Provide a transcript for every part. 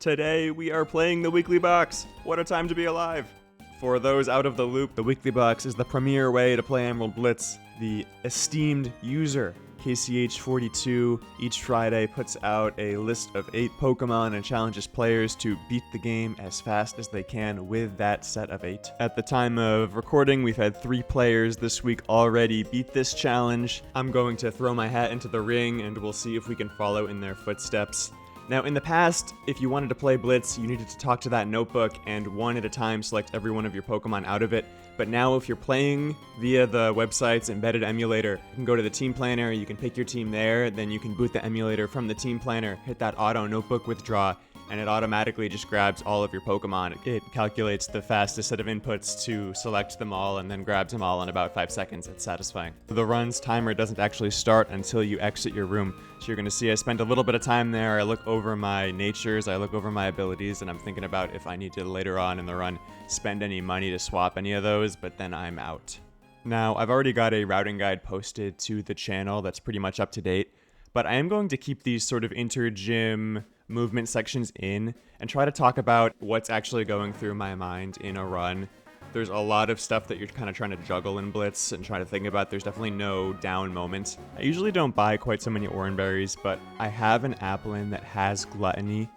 Today we are playing the Weekly Box. What a time to be alive! For those out of the loop, the Weekly Box is the premier way to play Emerald Blitz. The esteemed user, KCH42, each Friday puts out a list of 8 Pokemon and challenges players to beat the game as fast as they can with that set of 8. At the time of recording, we've had 3 players this week already beat this challenge. I'm going to throw my hat into the ring and we'll see if we can follow in their footsteps. Now, in the past, if you wanted to play Blitz, you needed to talk to that notebook and one at a time select every one of your Pokemon out of it. But now, if you're playing via the website's embedded emulator, you can go to the team planner, you can pick your team there, then you can boot the emulator from the team planner, hit that auto notebook withdraw, and it automatically just grabs all of your Pokemon. It calculates the fastest set of inputs to select them all and then grabs them all in about 5 seconds. It's satisfying. The run's timer doesn't actually start until you exit your room. So you're going to see I spend a little bit of time there. I look over my natures, I look over my abilities, and I'm thinking about if I need to later on in the run spend any money to swap any of those, but then I'm out. Now, I've already got a routing guide posted to the channel that's pretty much up to date, but I am going to keep these sort of inter-gym movement sections in and try to talk about what's actually going through my mind in a run. There's a lot of stuff that you're kind of trying to juggle in Blitz and try to think about. There's definitely no down moments. I usually don't buy quite so many Oran Berries, but I have an Applin that has Gluttony.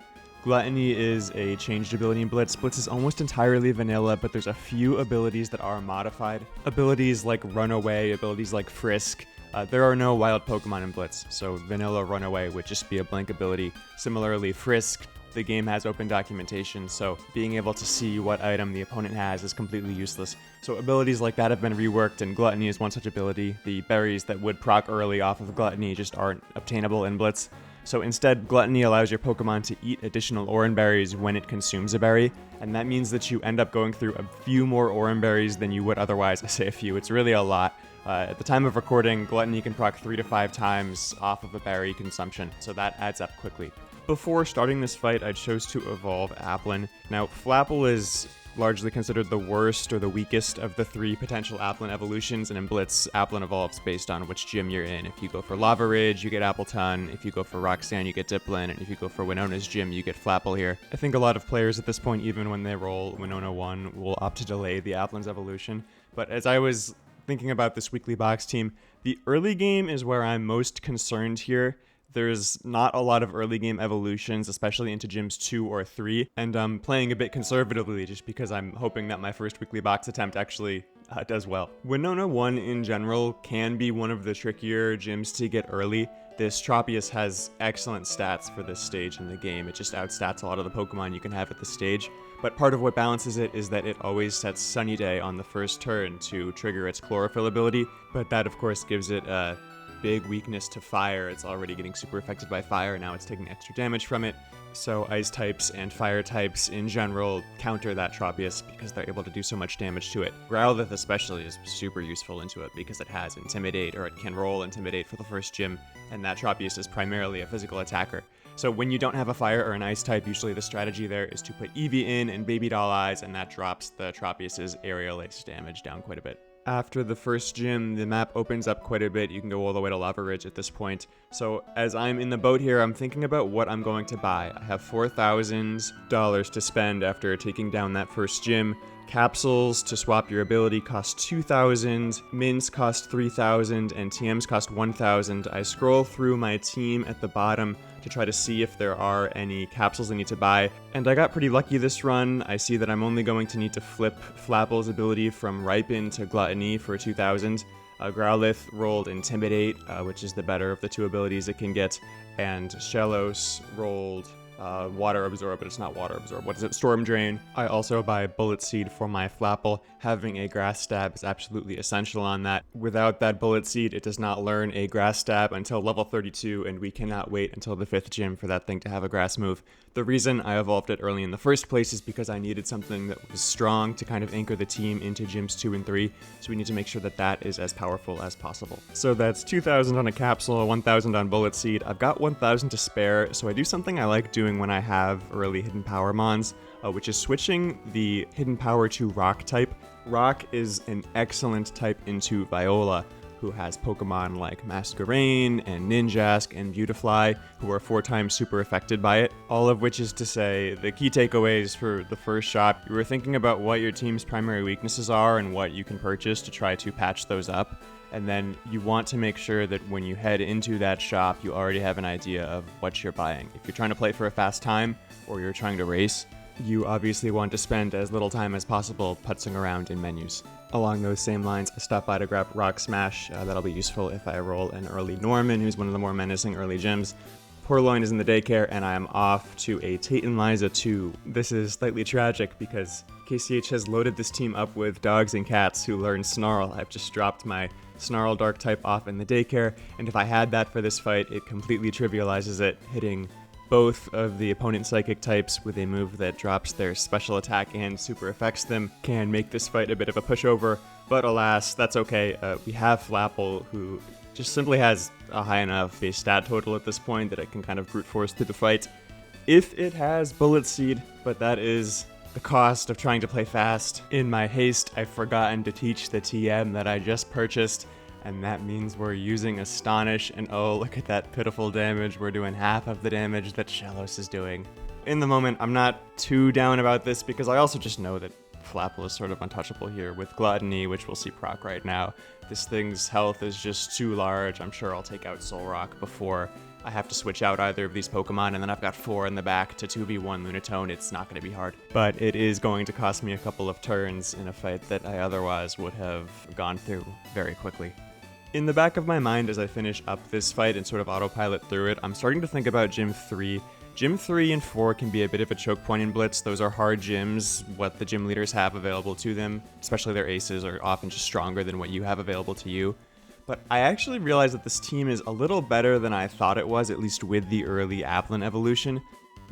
Gluttony is a changed ability in Blitz. Blitz is almost entirely vanilla, but there's a few abilities that are modified. Abilities like Runaway, abilities like Frisk. There are no wild Pokemon in Blitz, so vanilla Runaway would just be a blank ability. Similarly, Frisk, the game has open documentation, so being able to see what item the opponent has is completely useless. So abilities like that have been reworked, and Gluttony is one such ability. The berries that would proc early off of Gluttony just aren't obtainable in Blitz. So instead, Gluttony allows your Pokemon to eat additional Oran Berries when it consumes a berry, and that means that you end up going through a few more Oran Berries than you would otherwise. I say a few, it's really a lot. At the time of recording, Gluttony can proc 3 to 5 times off of a berry consumption, so that adds up quickly. Before starting this fight, I chose to evolve Applin. Now, Flapple is largely considered the worst or the weakest of the 3 potential Applin evolutions, and in Blitz, Applin evolves based on which gym you're in. If you go for Lava Ridge, you get Appleton. If you go for Roxanne, you get Diplin. And if you go for Winona's gym, you get Flapple here. I think a lot of players at this point, even when they roll Winona 1, will opt to delay the Applin's evolution. But as I was thinking about this Weekly Box team, the early game is where I'm most concerned here. There's not a lot of early game evolutions, especially into gyms 2 or 3, and I'm playing a bit conservatively just because I'm hoping that my first Weekly Box attempt actually does well. Winona 1 in general can be one of the trickier gyms to get early. This Tropius has excellent stats for this stage in the game. It just outstats a lot of the Pokemon you can have at this stage. But part of what balances it is that it always sets Sunny Day on the first turn to trigger its Chlorophyll ability, but that of course gives it a big weakness to fire. It's already getting super affected by fire, now it's taking extra damage from it. So ice types and fire types in general counter that Tropius because they're able to do so much damage to it. Growlithe especially is super useful into it because it has Intimidate, or it can roll Intimidate for the first gym, and that Tropius is primarily a physical attacker. So when you don't have a fire or an ice type, usually the strategy there is to put Eevee in and Baby Doll Eyes, and that drops the Tropius's aerial ace damage down quite a bit. After the first gym, the map opens up quite a bit. You can go all the way to Lava Ridge at this point. So as I'm in the boat here, I'm thinking about what I'm going to buy. I have $4,000 to spend after taking down that first gym. Capsules to swap your ability cost 2,000, Mints cost 3,000, and TMs cost 1,000. I scroll through my team at the bottom to try to see if there are any capsules I need to buy, and I got pretty lucky this run. I see that I'm only going to need to flip Flapple's ability from Ripen to Gluttony for 2,000. Growlithe rolled Intimidate, which is the better of the 2 abilities it can get, and Shellos rolled Water Absorb, but it's not Water Absorb. What is it? Storm Drain. I also buy Bullet Seed for my Flapple. Having a Grass Stab is absolutely essential on that. Without that Bullet Seed, it does not learn a Grass Stab until level 32, and we cannot wait until the 5th gym for that thing to have a Grass move. The reason I evolved it early in the first place is because I needed something that was strong to kind of anchor the team into gyms 2 and 3, so we need to make sure that that is as powerful as possible. So that's 2,000 on a capsule, 1,000 on Bullet Seed. I've got 1,000 to spare, so I do something I like doing when I have early Hidden Power Mons, which is switching the Hidden Power to Rock type. Rock is an excellent type into Viola, who has Pokemon like Masquerain and Ninjask and Beautifly, who are 4 times super affected by it. All of which is to say, the key takeaways for the first shop, you were thinking about what your team's primary weaknesses are and what you can purchase to try to patch those up. And then you want to make sure that when you head into that shop, you already have an idea of what you're buying. If you're trying to play for a fast time, or you're trying to race, you obviously want to spend as little time as possible putzing around in menus. Along those same lines, I stopped by to grab Rock Smash. That'll be useful if I roll an early Norman, who's one of the more menacing early gyms. Purloin is in the daycare, and I am off to a Tate and Liza 2. This is slightly tragic because KCH has loaded this team up with dogs and cats who learn Snarl. I've just dropped my Snarl Dark type off in the daycare, and if I had that for this fight, it completely trivializes it, hitting both of the opponent's psychic types with a move that drops their special attack and super affects them can make this fight a bit of a pushover, but alas, that's okay. We have Flapple, who just simply has a high enough base stat total at this point that it can kind of brute force through the fight. If it has Bullet Seed, but that is the cost of trying to play fast. In my haste, I've forgotten to teach the TM that I just purchased, and that means we're using Astonish, and oh, look at that pitiful damage. We're doing half of the damage that Shellos is doing. In the moment, I'm not too down about this because I also just know that Flapple is sort of untouchable here with Gluttony, which we'll see proc right now. This thing's health is just too large. I'm sure I'll take out Soul Rock before I have to switch out either of these Pokemon, and then I've got 4 in the back to 2v1 Lunatone. It's not going to be hard. But it is going to cost me a couple of turns in a fight that I otherwise would have gone through very quickly. In the back of my mind as I finish up this fight and sort of autopilot through it, I'm starting to think about Gym 3. Gym 3 and 4 can be a bit of a choke point in Blitz. Those are hard gyms. What the gym leaders have available to them, especially their aces, are often just stronger than what you have available to you. But I actually realized that this team is a little better than I thought it was, at least with the early Applin evolution.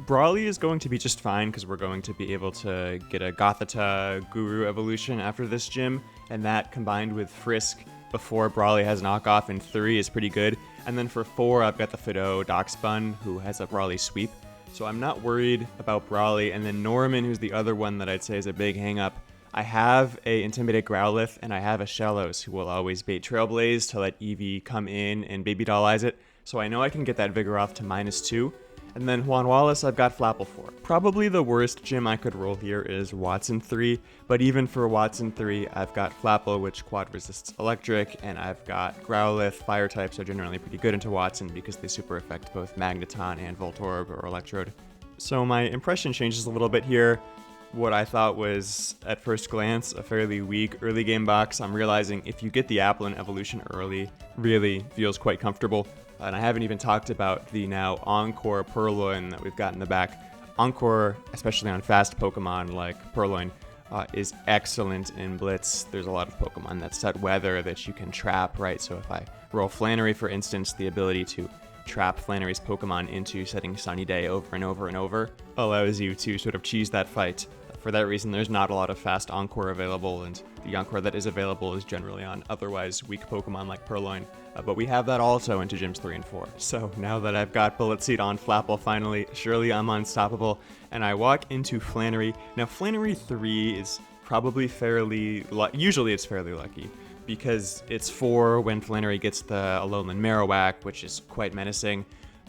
Brawly is going to be just fine because we're going to be able to get a Gothita Guru evolution after this gym, and that combined with Frisk before Brawly has knockoff in 3 is pretty good. And then for 4, I've got the Fido Doxbun, who has a Brawly sweep. So I'm not worried about Brawly. And then Norman, who's the other one that I'd say is a big hang-up. I have a Intimidate Growlithe, and I have a Shellos, who will always bait Trailblaze to let Eevee come in and Baby Dollize it. So I know I can get that Vigoroth to -2. And then Juan Wallace, I've got Flapple for. Probably the worst gym I could roll here is Wattson 3, but even for Wattson 3, I've got Flapple, which quad resists electric, and I've got Growlithe. Fire types are generally pretty good into Wattson because they super affect both Magneton and Voltorb or Electrode. So my impression changes a little bit here. What I thought was, at first glance, a fairly weak early game box, I'm realizing if you get the Applin evolution early, really feels quite comfortable. And I haven't even talked about the now Encore Purloin that we've got in the back. Encore, especially on fast Pokemon like Purloin, is excellent in Blitz. There's a lot of Pokemon that set weather that you can trap, right? So if I roll Flannery, for instance, the ability to trap Flannery's Pokemon into setting Sunny Day over and over and over allows you to sort of cheese that fight. For that reason, there's not a lot of fast Encore available, and the Encore that is available is generally on otherwise weak Pokemon like Purloin. But we have that also into Gyms 3 and 4. So now that I've got Bullet Seed on Flapple finally, surely I'm unstoppable, and I walk into Flannery. Now Flannery 3 is probably usually it's fairly lucky, because it's 4 when Flannery gets the Alolan Marowak, which is quite menacing.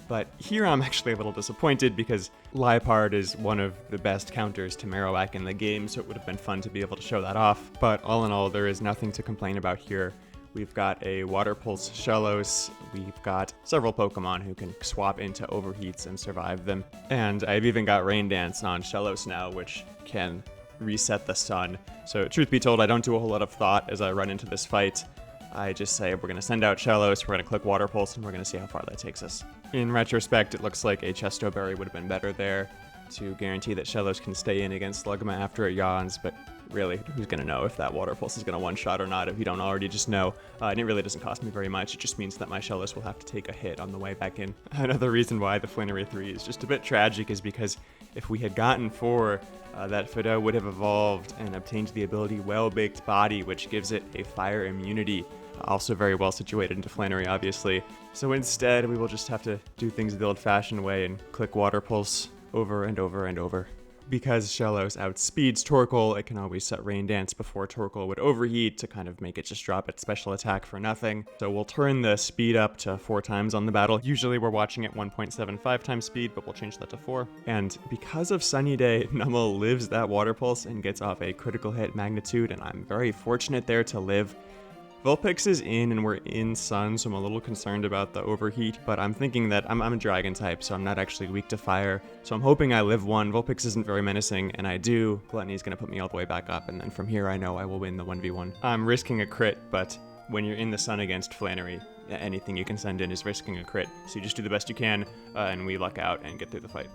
But here I'm actually a little disappointed because Liepard is one of the best counters to Marowak in the game, so it would have been fun to be able to show that off. But all in all, there is nothing to complain about here. We've got a Water Pulse Shellos, we've got several Pokemon who can swap into overheats and survive them, and I've even got Rain Dance on Shellos now, which can reset the sun. So truth be told, I don't do a whole lot of thought as I run into this fight. I just say, we're going to send out Shellos, we're going to click Water Pulse, and we're going to see how far that takes us. In retrospect, it looks like a Chesto Berry would have been better there to guarantee that Shellos can stay in against Slugma after it yawns, but really, who's going to know if that Water Pulse is going to one-shot or not if you don't already just know? And it really doesn't cost me very much, it just means that my Shellos will have to take a hit on the way back in. Another reason why the Flannery 3 is just a bit tragic is because if we had gotten 4, that Fido would have evolved and obtained the ability Well-Baked Body, which gives it a fire immunity. Also very well situated into Flannery, obviously. So instead, we will just have to do things the old-fashioned way and click Water Pulse over and over and over. Because Shellos outspeeds Torkoal, it can always set Rain Dance before Torkoal would overheat to kind of make it just drop its special attack for nothing. So we'll turn the speed up to 4 times on the battle. Usually we're watching at 1.75 times speed, but we'll change that to 4. And because of Sunny Day, Numel lives that Water Pulse and gets off a critical hit magnitude, and I'm very fortunate there to live. Vulpix is in and we're in Sun, so I'm a little concerned about the overheat, but I'm thinking that I'm a dragon type, so I'm not actually weak to fire. So I'm hoping I live 1. Vulpix isn't very menacing, and I do. Gluttony's gonna put me all the way back up, and then from here I know I will win the 1v1. I'm risking a crit, but when you're in the Sun against Flannery, anything you can send in is risking a crit. So you just do the best you can, and we luck out and get through the fight.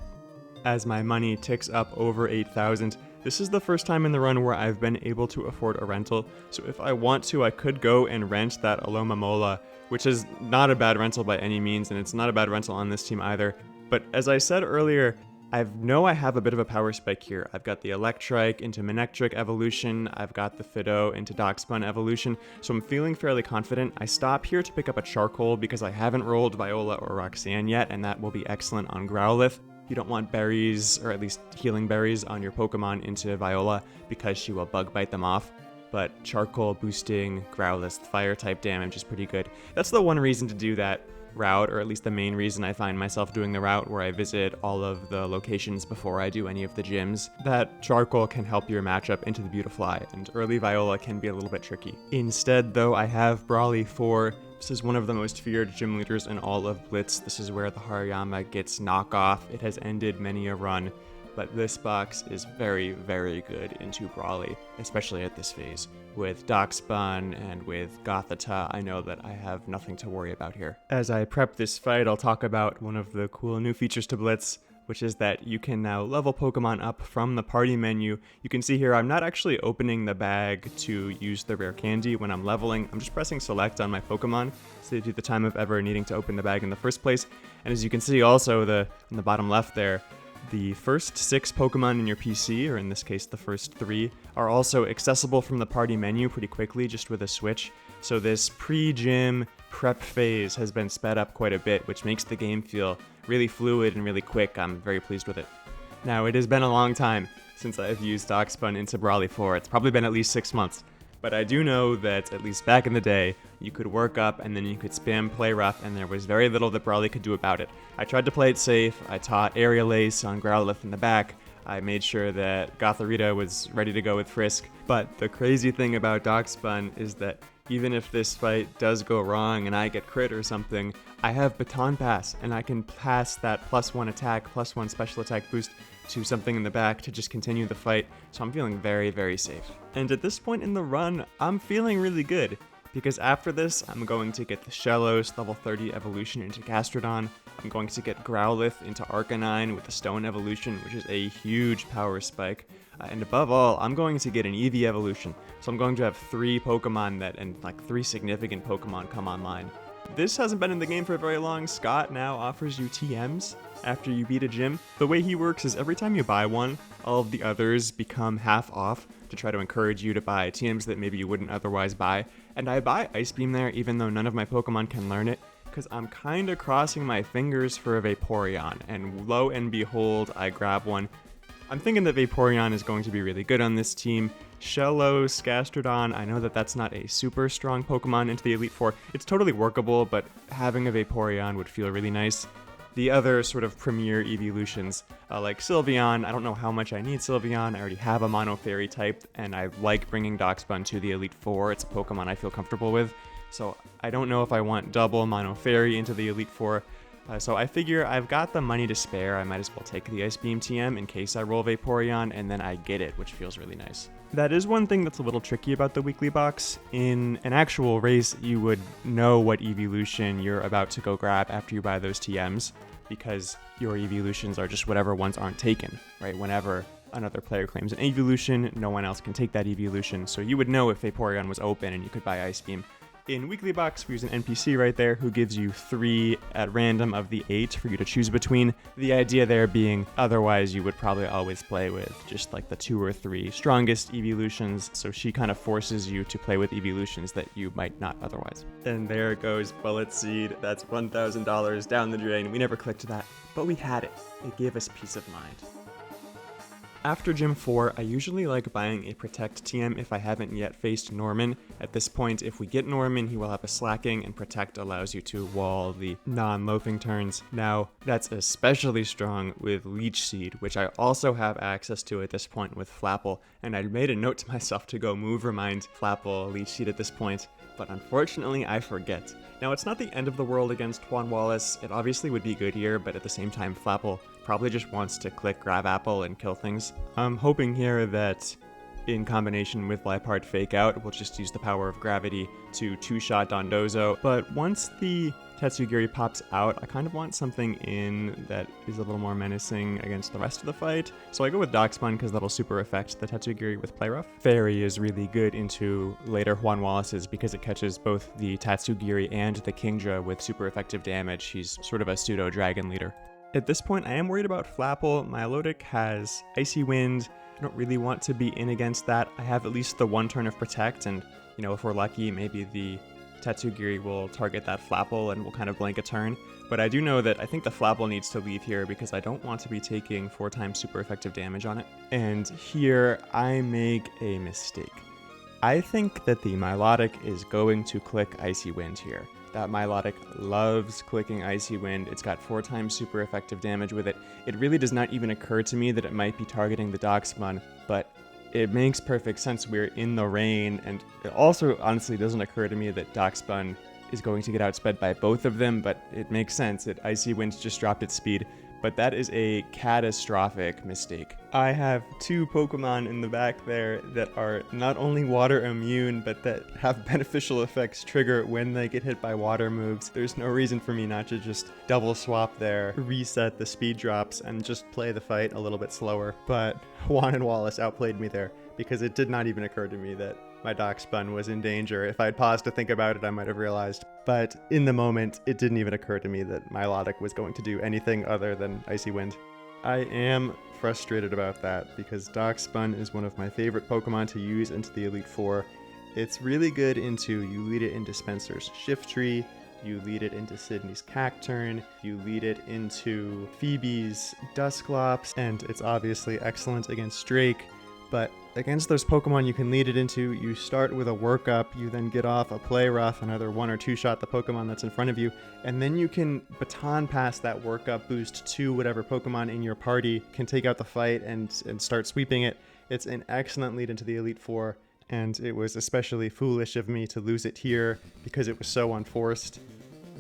As my money ticks up over 8,000, this is the first time in the run where I've been able to afford a rental, so if I want to, I could go and rent that Aloma Mola, which is not a bad rental by any means, and it's not a bad rental on this team either. But as I said earlier, I know I have a bit of a power spike here. I've got the Electrike into Manectric evolution, I've got the Fidough into Darkspun evolution, so I'm feeling fairly confident. I stop here to pick up a Charcoal because I haven't rolled Viola or Roxanne yet, and that will be excellent on Growlithe. You don't want berries, or at least healing berries, on your Pokemon into Viola because she will bug bite them off. But Charcoal boosting Growlithe's fire type damage is pretty good. That's the one reason to do that route, or at least the main reason I find myself doing the route where I visit all of the locations before I do any of the gyms. That Charcoal can help your matchup into the Beautifly, and early Viola can be a little bit tricky. Instead, though, I have Brawly 4. This is one of the most feared gym leaders in all of Blitz. This is where the Hariyama gets knockoff. It has ended many a run, but this box is very, very good into Brawly, especially at this phase. With Darkspun and with Gothita, I know that I have nothing to worry about here. As I prep this fight, I'll talk about one of the cool new features to Blitz, which is that you can now level Pokemon up from the party menu. You can see here I'm not actually opening the bag to use the rare candy when I'm leveling. I'm just pressing select on my Pokemon, saves you the time of ever needing to open the bag in the first place. And as you can see also on the bottom left there, the first 6 Pokemon in your PC, or in this case the first 3, are also accessible from the party menu pretty quickly just with a switch. So this pre-gym prep phase has been sped up quite a bit, which makes the game feel really fluid and really quick. I'm very pleased with it. Now, it has been a long time since I've used Darkspun into Brawly 4. It's probably been at least 6 months. But I do know that, at least back in the day, you could work up and then you could spam play rough, and there was very little that Brawly could do about it. I tried to play it safe. I taught Aerial Ace on Growlithe in the back. I made sure that Gothorita was ready to go with Frisk. But the crazy thing about Darkspun is that even if this fight does go wrong and I get crit or something, I have Baton Pass, and I can pass that +1 attack, +1 special attack boost to something in the back to just continue the fight, so I'm feeling very, very safe. And at this point in the run, I'm feeling really good, because after this, I'm going to get the Shellos level 30 evolution into Gastrodon. I'm going to get Growlithe into Arcanine with the Stone evolution, which is a huge power spike. And above all, I'm going to get an Eevee evolution, so I'm going to have 3 Pokemon and 3 significant Pokemon come online. This hasn't been in the game for very long. Scott now offers you TMs after you beat a gym. The way he works is every time you buy one, all of the others become half off to try to encourage you to buy TMs that maybe you wouldn't otherwise buy. And I buy Ice Beam there even though none of my Pokemon can learn it, because I'm kind of crossing my fingers for a Vaporeon, and lo and behold, I grab one. I'm thinking that Vaporeon is going to be really good on this team. Shellos, Gastrodon, I know that that's not a super strong Pokemon into the Elite Four. It's totally workable, but having a Vaporeon would feel really nice. The other sort of premier evolutions, like Sylveon, I don't know how much I need Sylveon. I already have a Mono Fairy type, and I like bringing Darkspun to the Elite Four. It's a Pokemon I feel comfortable with. So I don't know if I want double Mono Fairy into the Elite Four. So I figure I've got the money to spare. I might as well take the Ice Beam TM in case I roll Vaporeon, and then I get it, which feels really nice. That is one thing that's a little tricky about the weekly box. In an actual race, you would know what evolution you're about to go grab after you buy those TMs, because your evolutions are just whatever ones aren't taken, right? Whenever another player claims an evolution, no one else can take that evolution, so you would know if Vaporeon was open and you could buy Ice Beam. In Weekly Box, we use an NPC right there who gives you 3 at random of the 8 for you to choose between. The idea there being, otherwise you would probably always play with just the 2 or 3 strongest evolutions, so she kind of forces you to play with evolutions that you might not otherwise. And there goes Bullet Seed. That's $1,000 down the drain. We never clicked that, but we had it. It gave us peace of mind. After Gym 4, I usually like buying a Protect TM if I haven't yet faced Norman. At this point, if we get Norman, he will have a Slacking, and Protect allows you to wall the non-loafing turns. Now, that's especially strong with Leech Seed, which I also have access to at this point with Flapple, and I made a note to myself to go move remind Flapple Leech Seed at this point, but unfortunately I forget. Now, it's not the end of the world against Juan Wallace. It obviously would be good here, but at the same time, Flapple probably just wants to click Grab Apple and kill things. I'm hoping here that in combination with Lipard Fake Out, we'll just use the power of gravity to two-shot Dondozo. But once the Tatsugiri pops out, I kind of want something in that is a little more menacing against the rest of the fight. So I go with Darkspawn because that'll super affect the Tatsugiri with Play Rough. Fairy is really good into later Juan Wallace's because it catches both the Tatsugiri and the Kingdra with super effective damage. He's sort of a pseudo-dragon leader. At this point, I am worried about Flapple. My Melodic has Icy Wind. I don't really want to be in against that. I have at least the one turn of Protect, and, you know, if we're lucky, maybe the Tatsugiri will target that Flapple and will kind of blank a turn. But I do know that I think the Flapple needs to leave here because I don't want to be taking 4 times super effective damage on it. And here, I make a mistake. I think that the Milotic is going to click Icy Wind here. That Milotic loves clicking Icy Wind. It's got 4 times super effective damage with it. It really does not even occur to me that it might be targeting the Darkspawn, but it makes perfect sense. We're in the rain, and it also honestly doesn't occur to me that Darkspawn is going to get outsped by both of them, but it makes sense. Icy Wind just dropped its speed, but that is a catastrophic mistake. I have 2 Pokemon in the back there that are not only water immune, but that have beneficial effects trigger when they get hit by water moves. There's no reason for me not to just double swap there, reset the speed drops, and just play the fight a little bit slower. But Juan and Wallace outplayed me there because it did not even occur to me that my Darkspawn was in danger. If I had paused to think about it, I might have realized. But in the moment, it didn't even occur to me that Milotic was going to do anything other than Icy Wind. I am frustrated about that because Darkspawn is one of my favorite Pokemon to use into the Elite Four. It's really good into, you lead it into Spencer's Shiftry, you lead it into Sydney's Cacturn, you lead it into Phoebe's Dusclops, and it's obviously excellent against Drake. But against those Pokemon you can lead it into, you start with a workup, you then get off a Play Rough, another 1 or 2 shot the Pokemon that's in front of you, and then you can baton pass that workup boost to whatever Pokemon in your party can take out the fight and start sweeping it. It's an excellent lead into the Elite Four, and it was especially foolish of me to lose it here because it was so unforced.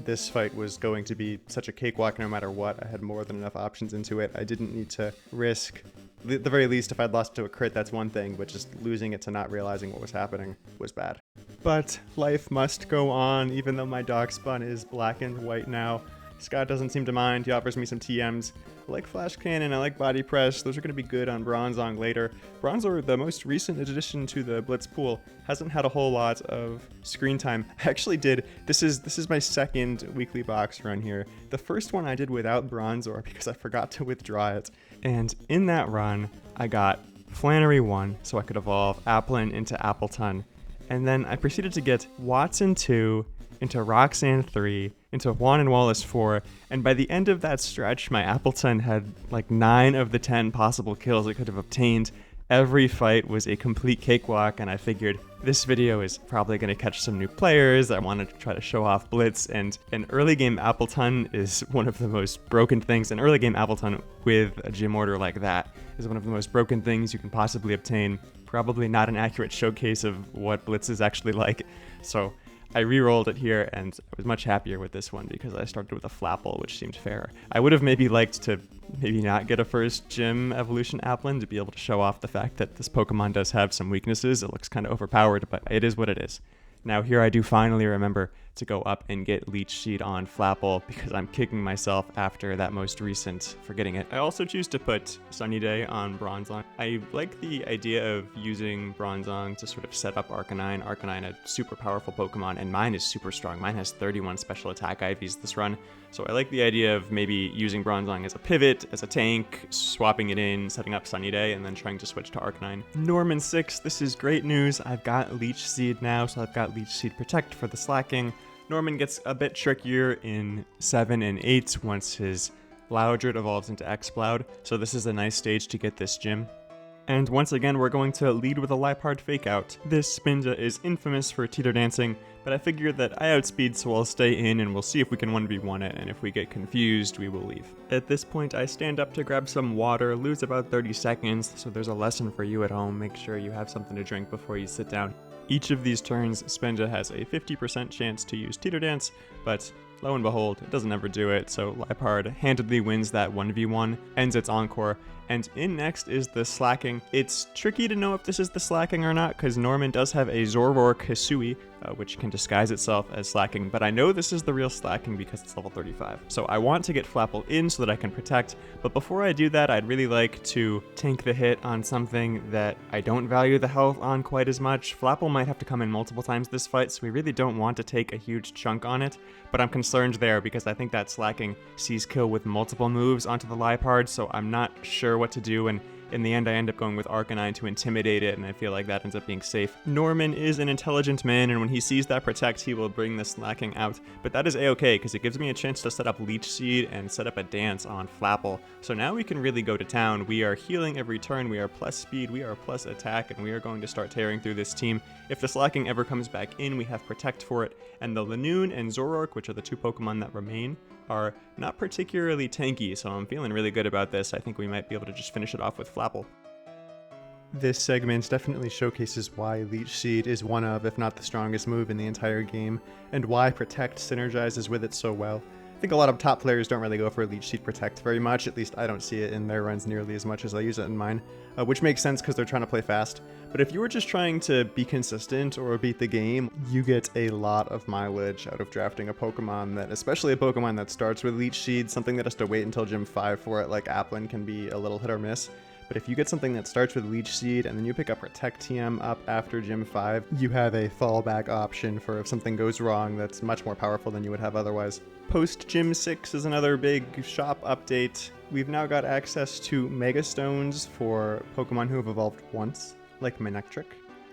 This fight was going to be such a cakewalk no matter what. I had more than enough options into it. I didn't need to risk. At the very least, if I'd lost to a crit, that's one thing, but just losing it to not realizing what was happening was bad. But life must go on, even though my Darkspawn is black and white now. Scott doesn't seem to mind. He offers me some TMs. I like Flash Cannon, I like Body Press. Those are going to be good on Bronzong later. Bronzor, the most recent addition to the Blitz pool, hasn't had a whole lot of screen time. I actually did. This is my second weekly box run here. The first one I did without Bronzor because I forgot to withdraw it. And in that run, I got Flannery 1, so I could evolve Applin into Appleton. And then I proceeded to get Wattson 2, into Roxanne 3, into Juan and Wallace 4, and by the end of that stretch, my Appleton had like 9 of the 10 possible kills it could have obtained. Every fight was a complete cakewalk, and I figured this video is probably going to catch some new players. I wanted to try to show off Blitz, and an early game Appleton is one of the most broken things. An early game Appleton with a gym order like that is one of the most broken things you can possibly obtain. Probably not an accurate showcase of what Blitz is actually like, so I re-rolled it here, and I was much happier with this one because I started with a Flapple, which seemed fair. I would have maybe liked to maybe not get a first gym evolution Applin to be able to show off the fact that this Pokemon does have some weaknesses. It looks kind of overpowered, but it is what it is. Now here I do finally remember to go up and get Leech Seed on Flapple because I'm kicking myself after that most recent forgetting it. I also choose to put Sunny Day on Bronzong. I like the idea of using Bronzong to sort of set up Arcanine. Arcanine, a super powerful Pokemon, and mine is super strong. Mine has 31 special attack IVs this run. So I like the idea of maybe using Bronzong as a pivot, as a tank, swapping it in, setting up Sunny Day, and then trying to switch to Arcanine. Norman 6, this is great news. I've got Leech Seed now, so I've got Leech Seed Protect for the slacking. Norman gets a bit trickier in 7 and 8 once his Loudred evolves into Exploud, so this is a nice stage to get this gym. And once again, we're going to lead with a Liepard fakeout. This Spinda is infamous for teeter dancing, but I figure that I outspeed, so I'll stay in and we'll see if we can 1v1 it, and if we get confused, we will leave. At this point, I stand up to grab some water, lose about 30 seconds, so there's a lesson for you at home. Make sure you have something to drink before you sit down. Each of these turns, Spinda has a 50% chance to use teeter dance, but lo and behold, it doesn't ever do it, so Liepard handedly wins that 1v1, ends its encore, and in next is the slacking. It's tricky to know if this is the slacking or not, because Norman does have a Zorork Hisui, which can disguise itself as slacking, but I know this is the real slacking because it's level 35. So I want to get Flapple in so that I can protect, but before I do that, I'd really like to tank the hit on something that I don't value the health on quite as much. Flapple might have to come in multiple times this fight, so we really don't want to take a huge chunk on it, but I'm concerned there because I think that slacking sees kill with multiple moves onto the Liepard, so I'm not sure what to do, and in the end I end up going with Arcanine to intimidate it, and I feel like that ends up being safe. Norman is an intelligent man, and when he sees that protect, he will bring the slacking out, but that is a-okay because it gives me a chance to set up Leech Seed and set up a dance on Flapple. So now we can really go to town. We are healing every turn, we are plus speed, we are plus attack, and we are going to start tearing through this team. If the slacking ever comes back in, we have Protect for it, and the Lanoon and Zorork, which are the two Pokemon that remain, are not particularly tanky, so I'm feeling really good about this. I think we might be able to just finish it off with Flapple. This segment definitely showcases why Leech Seed is one of, if not the strongest move in the entire game, and why Protect synergizes with it so well. I think a lot of top players don't really go for Leech Seed Protect very much, at least I don't see it in their runs nearly as much as I use it in mine, which makes sense because they're trying to play fast. But if you were just trying to be consistent or beat the game, you get a lot of mileage out of drafting a Pokemon that, especially a Pokemon that starts with Leech Seed, something that has to wait until Gym 5 for it, like Applin, can be a little hit or miss. But if you get something that starts with Leech Seed and then you pick up Protect TM up after Gym 5, you have a fallback option for if something goes wrong that's much more powerful than you would have otherwise. Post Gym 6 is another big shop update. We've now got access to Mega Stones for Pokemon who have evolved once, like Manectric.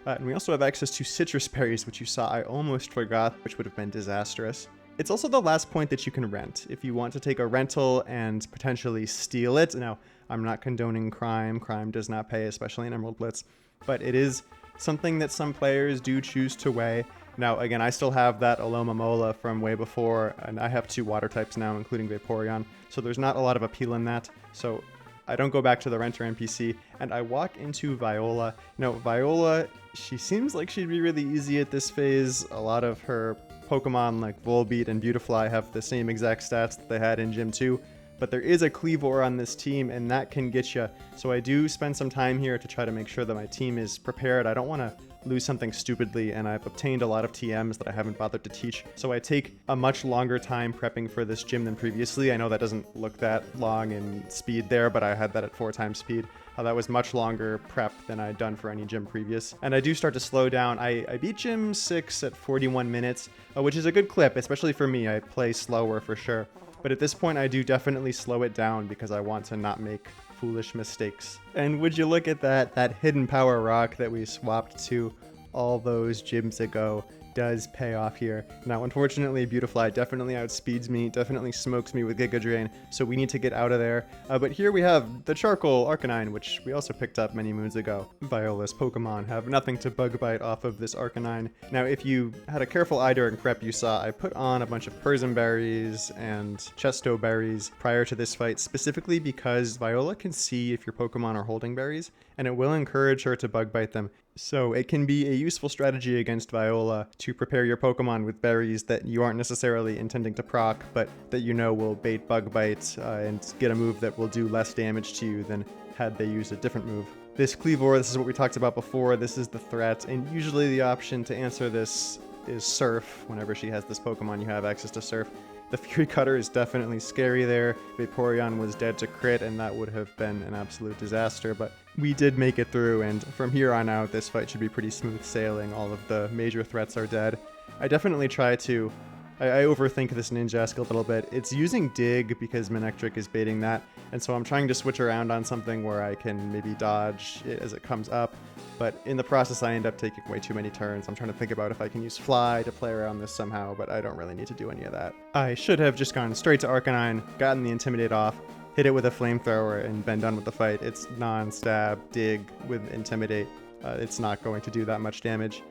And we also have access to Citrus Berries, which you saw I almost forgot, which would have been disastrous. It's also the last point that you can rent. If you want to take a rental and potentially steal it, now, I'm not condoning crime. Crime does not pay, especially in Emerald Blitz, but it is something that some players do choose to weigh. Now, again, I still have that Alomomola from way before, and I have 2 water types now, including Vaporeon, so there's not a lot of appeal in that. So I don't go back to the renter NPC, and I walk into Viola. Now, Viola, she seems like she'd be really easy at this phase. A lot of her Pokemon like Volbeat and Beautifly have the same exact stats that they had in Gym 2, but there is a Cleavor on this team, and that can get you. So I do spend some time here to try to make sure that my team is prepared. I don't want to lose something stupidly, and I've obtained a lot of TMs that I haven't bothered to teach. So I take a much longer time prepping for this gym than previously. I know that doesn't look that long in speed there, but I had that at 4 times speed. That was much longer prep than I'd done for any gym previous. And I do start to slow down. I beat Gym 6 at 41 minutes, which is a good clip, especially for me. I play slower for sure. But at this point, I do definitely slow it down because I want to not make foolish mistakes. And would you look at that hidden power rock that we swapped to all those gyms ago does pay off here. Now, unfortunately, Beautifly definitely outspeeds me, definitely smokes me with Giga Drain, so we need to get out of there. But here we have the Charcoal Arcanine, which we also picked up many moons ago. Viola's Pokemon have nothing to bug bite off of this Arcanine. Now, if you had a careful eye during prep, you saw I put on a bunch of Persim Berries and Chesto Berries prior to this fight, specifically because Viola can see if your Pokemon are holding berries, and it will encourage her to bug bite them. So it can be a useful strategy against Viola to prepare your Pokemon with berries that you aren't necessarily intending to proc, but that you know will bait bug bite and get a move that will do less damage to you than had they used a different move. This Cleavor, this is what we talked about before, this is the threat, and usually the option to answer this is Surf. Whenever she has this Pokemon, you have access to Surf. The Fury Cutter is definitely scary there. Vaporeon was dead to crit, and that would have been an absolute disaster, but we did make it through, and from here on out, this fight should be pretty smooth sailing. All of the major threats are dead. I definitely try to... I overthink this Ninjask a little bit. It's using Dig because Manectric is baiting that, and so I'm trying to switch around on something where I can maybe dodge it as it comes up, but in the process I end up taking way too many turns. I'm trying to think about if I can use Fly to play around this somehow, but I don't really need to do any of that. I should have just gone straight to Arcanine, gotten the Intimidate off, hit it with a flamethrower and been done with the fight. It's non-stab, dig with Intimidate. It's not going to do that much damage.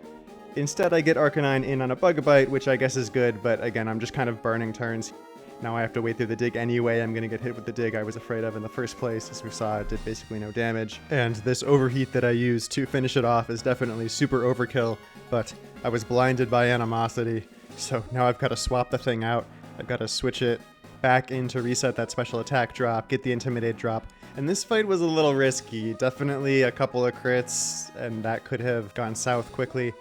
Instead, I get Arcanine in on a Bug Bite, which I guess is good, but again, I'm just kind of burning turns. Now I have to wait through the dig anyway. I'm going to get hit with the dig I was afraid of in the first place. As we saw, it did basically no damage. And this overheat that I used to finish it off is definitely super overkill, but I was blinded by animosity. So now I've got to swap the thing out. I've got to switch it back in to reset that special attack drop, get the Intimidate drop. And this fight was a little risky. Definitely a couple of crits, and that could have gone south quickly.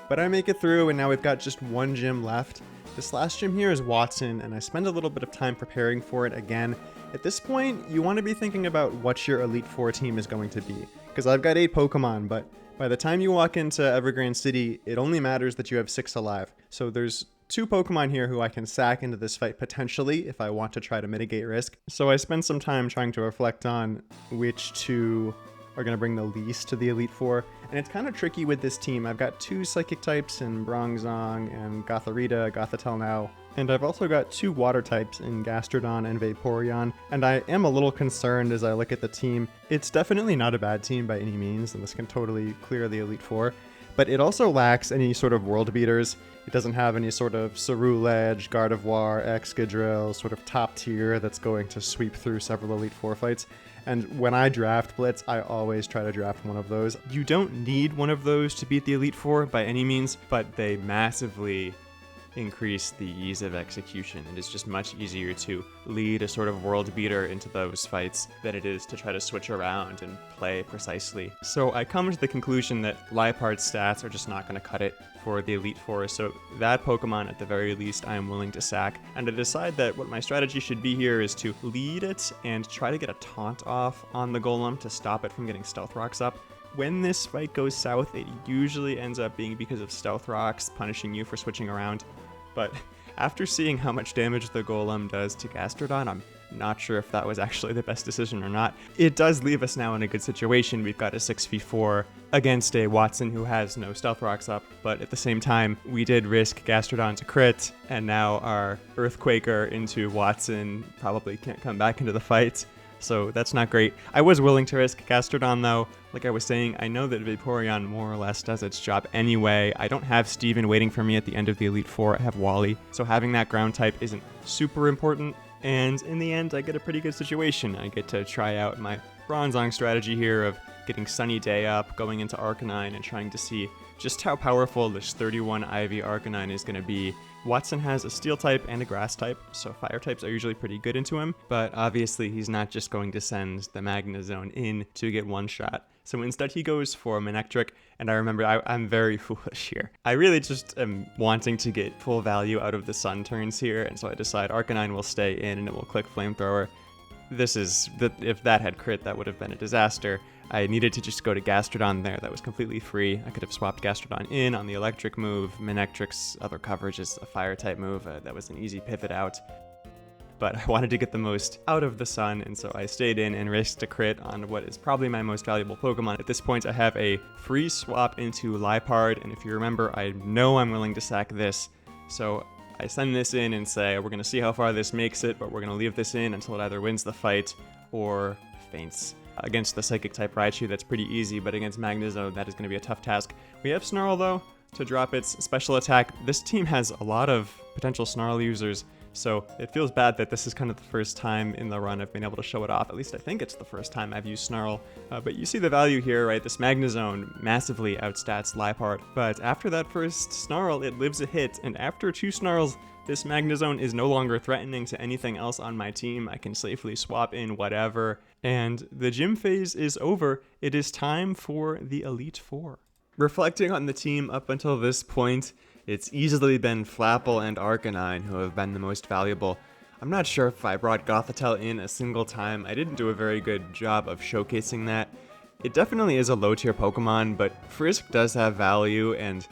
But I make it through, and now we've got just one gym left. This last gym here is Wattson, and I spend a little bit of time preparing for it again. At this point, you want to be thinking about what your Elite Four team is going to be. Because I've got 8 Pokemon, but by the time you walk into Evergrande City, it only matters that you have 6 alive. So there's 2 Pokemon here who I can sack into this fight potentially if I want to try to mitigate risk. So I spend some time trying to reflect on which 2 are going to bring the least to the Elite Four. And it's kind of tricky with this team. I've got 2 Psychic types in Bronzong and Gothorita, Gothitelle now. And I've also got 2 Water types in Gastrodon and Vaporeon. And I am a little concerned as I look at the team. It's definitely not a bad team by any means, and this can totally clear the Elite Four. But it also lacks any sort of world beaters. It doesn't have any sort of Ceruledge, Gardevoir, Excadrill, sort of top tier that's going to sweep through several Elite Four fights. And when I draft Blitz, I always try to draft one of those. You don't need one of those to beat the Elite Four by any means, but they massively increase the ease of execution. It is just much easier to lead a sort of world beater into those fights than it is to try to switch around and play precisely. So I come to the conclusion that Liepard's stats are just not going to cut it for the Elite Four, so that Pokemon at the very least I am willing to sack. And I decide that what my strategy should be here is to lead it and try to get a taunt off on the Golem to stop it from getting Stealth Rocks up. When this fight goes south, it usually ends up being because of Stealth Rocks punishing you for switching around. But after seeing how much damage the Golem does to Gastrodon, I'm not sure if that was actually the best decision or not. It does leave us now in a good situation. We've got a 6v4 against a Wattson who has no Stealth Rocks up, but at the same time, we did risk Gastrodon to crit, and now our Earthquaker into Wattson probably can't come back into the fight. So that's not great. I was willing to risk Gastrodon though. Like I was saying, I know that Vaporeon more or less does its job anyway. I don't have Steven waiting for me at the end of the Elite Four. I have Wally. So having that ground type isn't super important. And in the end, I get a pretty good situation. I get to try out my Bronzong strategy here of getting Sunny Day up, going into Arcanine, and trying to see just how powerful this 31 IV Arcanine is going to be. Wattson has a Steel type and a Grass type, so Fire types are usually pretty good into him, but obviously he's not just going to send the Magnezone in to get one shot. So instead he goes for Manectric, and I remember I'm very foolish here. I really just am wanting to get full value out of the Sun turns here, and so I decide Arcanine will stay in and it will click Flamethrower. If that had crit, that would have been a disaster. I needed to just go to Gastrodon there. That was completely free. I could have swapped Gastrodon in on the electric move. Manectric's other coverage is a fire type move. That was an easy pivot out. But I wanted to get the most out of the Sun, and so I stayed in and risked a crit on what is probably my most valuable Pokemon. At this point, I have a free swap into Liepard, and if you remember, I know I'm willing to sack this. So I send this in and say, we're going to see how far this makes it, but we're going to leave this in until it either wins the fight or faints. Against the Psychic type Raichu, that's pretty easy, but against Magnezone, that is going to be a tough task. We have Snarl, though, to drop its special attack. This team has a lot of potential Snarl users, so it feels bad that this is kind of the first time in the run I've been able to show it off. At least I think it's the first time I've used Snarl. But you see the value here, right? This Magnezone massively outstats Liepard. But after that first Snarl, it lives a hit, and after 2 Snarls, this Magnezone is no longer threatening to anything else on my team. I can safely swap in whatever. And the gym phase is over. It is time for the Elite Four. Reflecting on the team up until this point, it's easily been Flapple and Arcanine who have been the most valuable. I'm not sure if I brought Gothitelle in a single time. I didn't do a very good job of showcasing that. It definitely is a low tier Pokemon, but Frisk does have value, and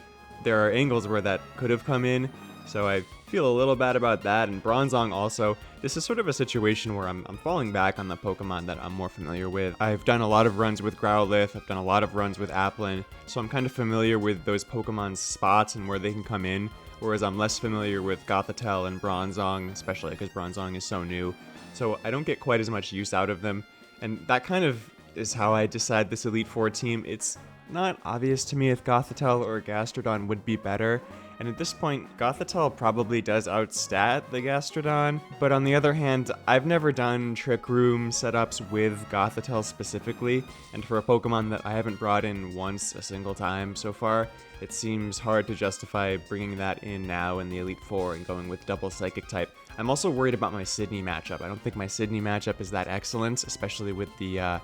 there are angles where that could have come in. So I feel a little bad about that, and Bronzong also. This is sort of a situation where I'm falling back on the Pokemon that I'm more familiar with. I've done a lot of runs with Growlithe, I've done a lot of runs with Applin, so I'm kind of familiar with those Pokemon's spots and where they can come in, whereas I'm less familiar with Gothitelle and Bronzong, especially because Bronzong is so new. so I don't get quite as much use out of them, and that kind of is how I decide this Elite Four team. It's not obvious to me if Gothitelle or Gastrodon would be better, and at this point, Gothitelle probably does outstat the Gastrodon, but on the other hand, I've never done Trick Room setups with Gothitelle specifically, and for a Pokemon that I haven't brought in once a single time so far, it seems hard to justify bringing that in now in the Elite Four and going with double Psychic type. I'm also worried about my Sydney matchup. I don't think my Sydney matchup is that excellent, especially with the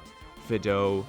Fidough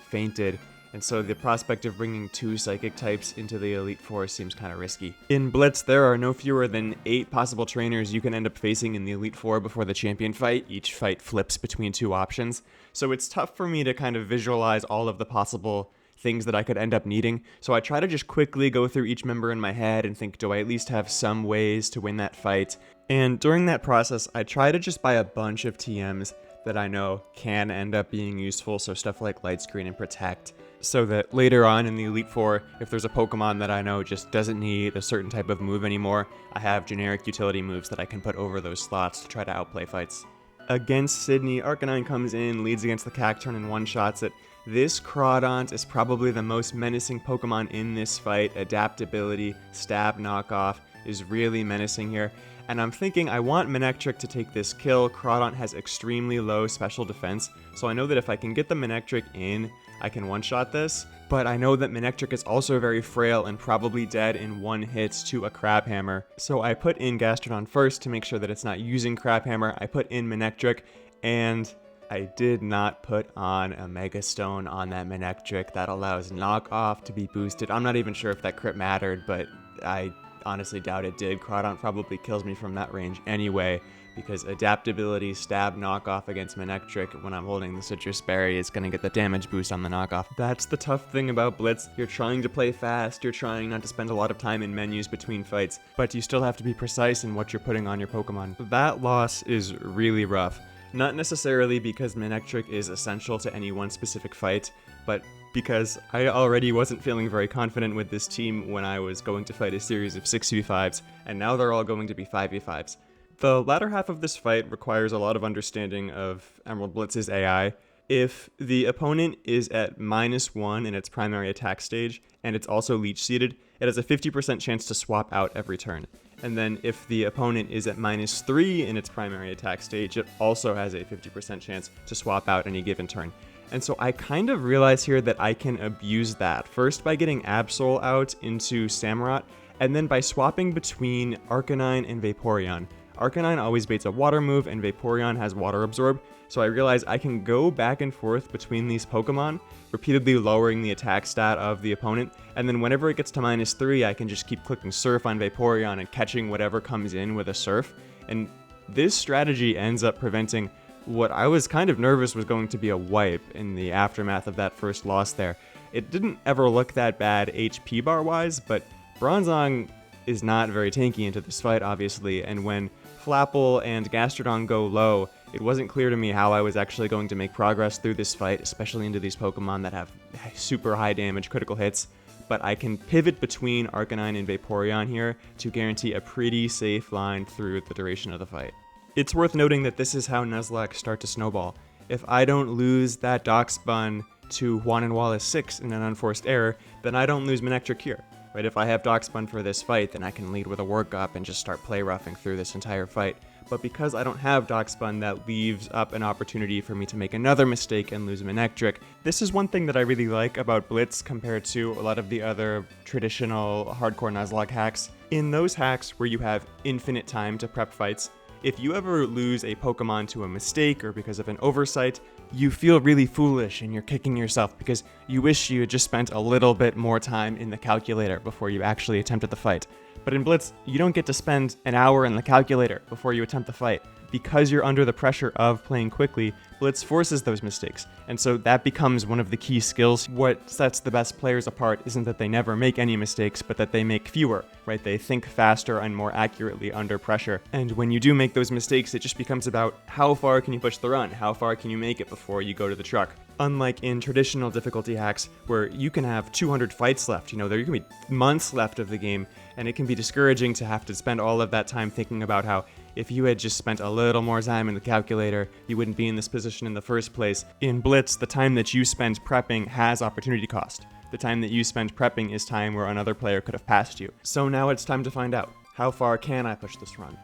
fainted, and so the prospect of bringing 2 Psychic types into the Elite Four seems kind of risky. In Blitz, there are no fewer than 8 possible trainers you can end up facing in the Elite Four before the champion fight. Each fight flips between 2 options, so it's tough for me to kind of visualize all of the possible things that I could end up needing, so I try to just quickly go through each member in my head and think, do I at least have some ways to win that fight? And during that process, I try to just buy a bunch of TMs that I know can end up being useful, so stuff like Light Screen and Protect, so that later on in the Elite Four, if there's a Pokemon that I know just doesn't need a certain type of move anymore, I have generic utility moves that I can put over those slots to try to outplay fights. Against Sydney, Arcanine comes in, leads against the Cacturn and one-shots it. This Crawdont is probably the most menacing Pokemon in this fight. Adaptability, stab knockoff is really menacing here. And I'm thinking I want Manectric to take this kill. Crawdont has extremely low special defense, so I know that if I can get the Manectric in, I can one-shot this. But I know that Manectric is also very frail and probably dead in 1 hit to a Crabhammer. So I put in Gastrodon first to make sure that it's not using Crabhammer. I put in Manectric, and I did not put on a Mega Stone on that Manectric. That allows knockoff to be boosted. I'm not even sure if that crit mattered, but I honestly doubt it did. Crawdont probably kills me from that range anyway, because adaptability, stab, knockoff against Manectric when I'm holding the Citrus Berry is going to get the damage boost on the knockoff. That's the tough thing about Blitz. You're trying to play fast, you're trying not to spend a lot of time in menus between fights, but you still have to be precise in what you're putting on your Pokemon. That loss is really rough. Not necessarily because Manectric is essential to any one specific fight, but because I already wasn't feeling very confident with this team when I was going to fight a series of 6v5s, and now they're all going to be 5v5s. The latter half of this fight requires a lot of understanding of Emerald Blitz's AI. If the opponent is at -1 in its primary attack stage, and it's also leech seeded, it has a 50% chance to swap out every turn. And then if the opponent is at -3 in its primary attack stage, it also has a 50% chance to swap out any given turn. And so I kind of realize here that I can abuse that, first by getting Absol out into Samurott, and then by swapping between Arcanine and Vaporeon. Arcanine always baits a water move, and Vaporeon has Water Absorb, so I realize I can go back and forth between these Pokemon, repeatedly lowering the attack stat of the opponent, and then whenever it gets to -3, I can just keep clicking Surf on Vaporeon and catching whatever comes in with a Surf, and this strategy ends up preventing what I was kind of nervous was going to be a wipe in the aftermath of that first loss there. It didn't ever look that bad HP bar-wise, but Bronzong is not very tanky into this fight, obviously, and when Flapple and Gastrodon go low, it wasn't clear to me how I was actually going to make progress through this fight, especially into these Pokemon that have super high damage critical hits, but I can pivot between Arcanine and Vaporeon here to guarantee a pretty safe line through the duration of the fight. It's worth noting that this is how Nuzlocke start to snowball. If I don't lose that Darkspun to Juan and Wallace 6 in an unforced error, then I don't lose Manectric here. Right? If I have Darkspun for this fight, then I can lead with a Work Up and just start play roughing through this entire fight. But because I don't have Darkspun, that leaves up an opportunity for me to make another mistake and lose Manectric. This is one thing that I really like about Blitz compared to a lot of the other traditional hardcore Nuzlocke hacks. In those hacks where you have infinite time to prep fights, if you ever lose a Pokemon to a mistake or because of an oversight, you feel really foolish and you're kicking yourself because you wish you had just spent a little bit more time in the calculator before you actually attempted the fight. But in Blitz, you don't get to spend an hour in the calculator before you attempt the fight. Because you're under the pressure of playing quickly, Blitz forces those mistakes, and so that becomes one of the key skills. What sets the best players apart isn't that they never make any mistakes, but that they make fewer, right? They think faster and more accurately under pressure. And when you do make those mistakes, it just becomes about how far can you push the run? How far can you make it before you go to the truck? Unlike in traditional difficulty hacks, where you can have 200 fights left, there can be months left of the game, and it can be discouraging to have to spend all of that time thinking about how if you had just spent a little more time in the calculator, you wouldn't be in this position in the first place. In Blitz, the time that you spend prepping has opportunity cost. The time that you spend prepping is time where another player could have passed you. So now it's time to find out. How far can I push this run?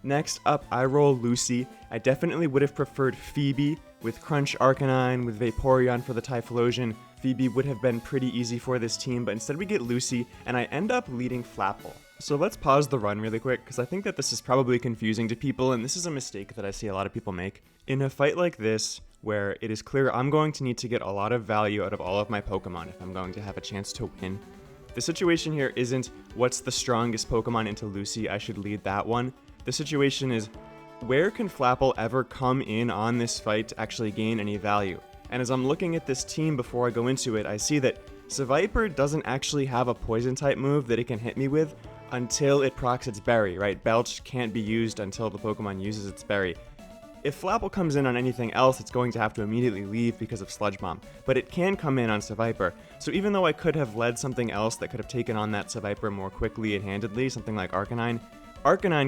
Next up, I roll Lucy. I definitely would have preferred Phoebe. With Crunch Arcanine, with Vaporeon for the Typhlosion, Phoebe would have been pretty easy for this team, but instead we get Lucy, and I end up leading Flapple. So let's pause the run really quick, because I think that this is probably confusing to people, and this is a mistake that I see a lot of people make. In a fight like this, where it is clear I'm going to need to get a lot of value out of all of my Pokemon if I'm going to have a chance to win, the situation here isn't what's the strongest Pokemon into Lucy, I should lead that one. The situation is, where can Flapple ever come in on this fight to actually gain any value? And as I'm looking at this team before I go into it, I see that Seviper doesn't actually have a poison type move that it can hit me with until it procs its berry, right? Belch can't be used until the Pokemon uses its berry. If Flapple comes in on anything else, it's going to have to immediately leave because of Sludge Bomb, but it can come in on Seviper. So even though I could have led something else that could have taken on that Seviper more quickly and handedly, something like Arcanine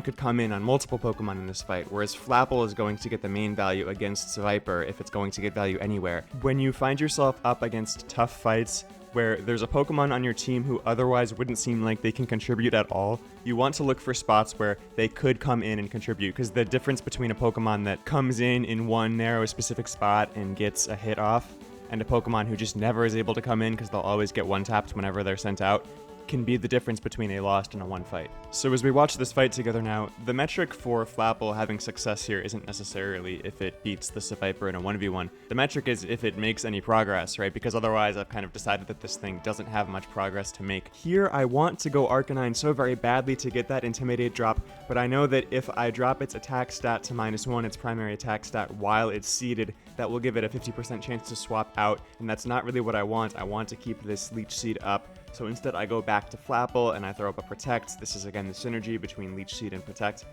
could come in on multiple Pokemon in this fight, whereas Flapple is going to get the main value against Seviper if it's going to get value anywhere. When you find yourself up against tough fights where there's a Pokemon on your team who otherwise wouldn't seem like they can contribute at all, you want to look for spots where they could come in and contribute, because the difference between a Pokemon that comes in one narrow specific spot and gets a hit off, and a Pokemon who just never is able to come in because they'll always get one-tapped whenever they're sent out, can be the difference between a lost and a won fight. So as we watch this fight together now, the metric for Flapple having success here isn't necessarily if it beats the Seviper in a 1v1. The metric is if it makes any progress, right? Because otherwise I've kind of decided that this thing doesn't have much progress to make. Here I want to go Arcanine so very badly to get that Intimidate drop, but I know that if I drop its attack stat to -1, its primary attack stat, while it's seeded, that will give it a 50% chance to swap out, and that's not really what I want. I want to keep this Leech Seed up. So instead I go back to Flapple and I throw up a Protect. This is again the synergy between Leech Seed and Protect.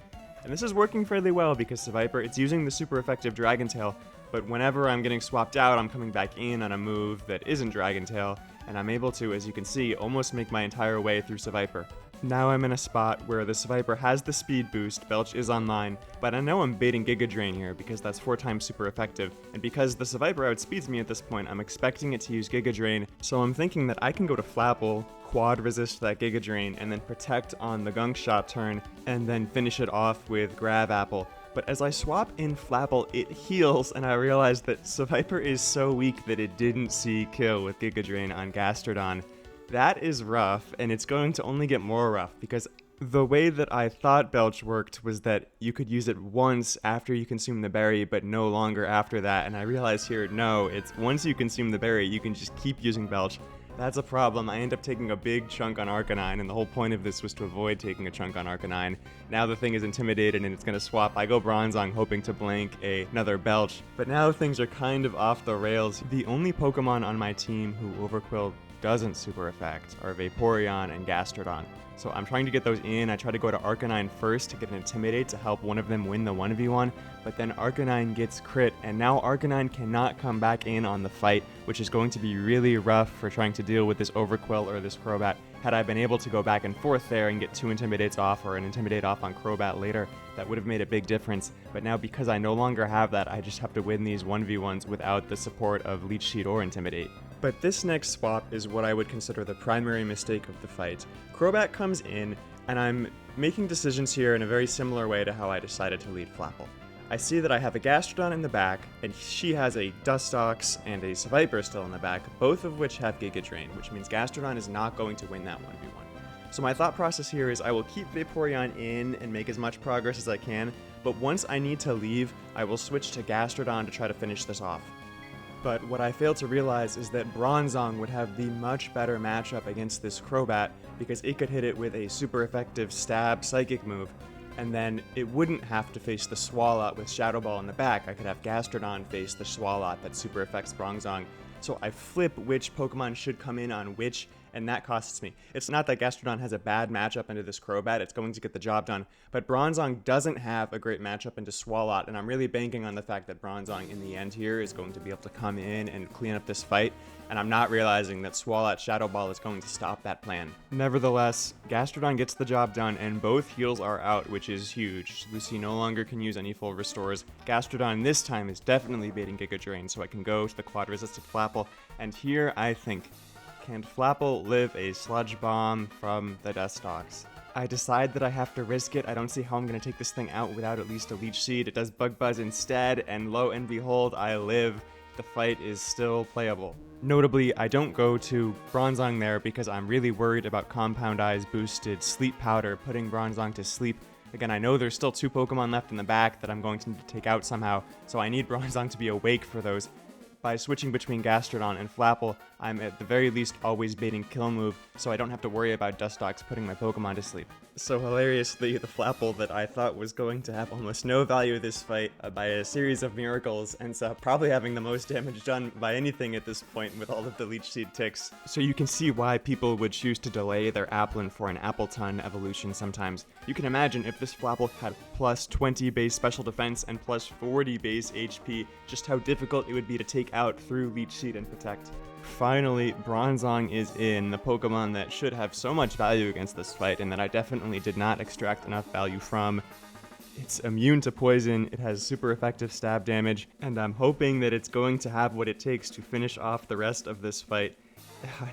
And this is working fairly well because Seviper, it's using the super effective Dragon Tail, but whenever I'm getting swapped out, I'm coming back in on a move that isn't Dragon Tail, and I'm able to, as you can see, almost make my entire way through Seviper. Now I'm in a spot where the Seviper has the speed boost, Belch is online, but I know I'm baiting Giga Drain here because that's 4 times super effective, and because the Seviper outspeeds me at this point, I'm expecting it to use Giga Drain, so I'm thinking that I can go to Flapple, quad resist that Giga Drain, and then Protect on the Gunk Shot turn, and then finish it off with Grav Apple. But as I swap in Flapple, it heals, and I realize that Seviper is so weak that it didn't see kill with Giga Drain on Gastrodon. That is rough, and it's going to only get more rough, because the way that I thought Belch worked was that you could use it once after you consume the berry, but no longer after that, and I realized here, no, it's once you consume the berry, you can just keep using Belch. That's a problem. I end up taking a big chunk on Arcanine, and the whole point of this was to avoid taking a chunk on Arcanine. Now the thing is intimidated and it's going to swap. I go Bronzong hoping to blank another Belch, but now things are kind of off the rails. The only Pokemon on my team who Overqwil doesn't super affect are Vaporeon and Gastrodon. So I'm trying to get those in. I try to go to Arcanine first to get an Intimidate to help one of them win the 1v1, but then Arcanine gets crit, and now Arcanine cannot come back in on the fight, which is going to be really rough for trying to deal with this Overqwil or this Crobat. Had I been able to go back and forth there and get 2 Intimidates off or an Intimidate off on Crobat later, that would have made a big difference. But now because I no longer have that, I just have to win these 1v1s without the support of Leech Seed or Intimidate. But this next swap is what I would consider the primary mistake of the fight. Crobat comes in, and I'm making decisions here in a very similar way to how I decided to lead Flapple. I see that I have a Gastrodon in the back, and she has a Dustox and a Seviper still in the back, both of which have Giga Drain, which means Gastrodon is not going to win that 1v1. So my thought process here is I will keep Vaporeon in and make as much progress as I can, but once I need to leave, I will switch to Gastrodon to try to finish this off. But what I failed to realize is that Bronzong would have the much better matchup against this Crobat because it could hit it with a super effective stab psychic move, and then it wouldn't have to face the Swalot with Shadow Ball in the back. I could have Gastrodon face the Swalot that super affects Bronzong. So I flip which Pokemon should come in on which, and that costs me. It's not that Gastrodon has a bad matchup into this Crobat, it's going to get the job done, but Bronzong doesn't have a great matchup into Swalot, and I'm really banking on the fact that Bronzong in the end here is going to be able to come in and clean up this fight, and I'm not realizing that Swalot Shadow Ball is going to stop that plan. Nevertheless, Gastrodon gets the job done, and both heals are out, which is huge. Lucy no longer can use any full restores. Gastrodon this time is definitely baiting Giga Drain, so I can go to the quad-resisted Flapple, and here I think, can Flapple live a Sludge Bomb from the Dustox? I decide that I have to risk it. I don't see how I'm going to take this thing out without at least a Leech Seed. It does Bug Buzz instead, and lo and behold, I live. The fight is still playable. Notably, I don't go to Bronzong there because I'm really worried about Compound Eyes boosted Sleep Powder putting Bronzong to sleep. Again, I know there's still 2 Pokemon left in the back that I'm going to need to take out somehow, so I need Bronzong to be awake for those. By switching between Gastrodon and Flapple, I'm at the very least always baiting Kill Move, so I don't have to worry about Dustox putting my Pokemon to sleep. So hilariously, the Flapple that I thought was going to have almost no value this fight by a series of miracles ends up probably having the most damage done by anything at this point with all of the Leech Seed ticks. So you can see why people would choose to delay their Applin for an Appleton evolution sometimes. You can imagine if this Flapple had plus 20 base special defense and plus 40 base HP, just how difficult it would be to take out through Leech Seed and Protect. Finally, Bronzong is in, the Pokemon that should have so much value against this fight and that I definitely did not extract enough value from. It's immune to poison, it has super effective stab damage, and I'm hoping that it's going to have what it takes to finish off the rest of this fight.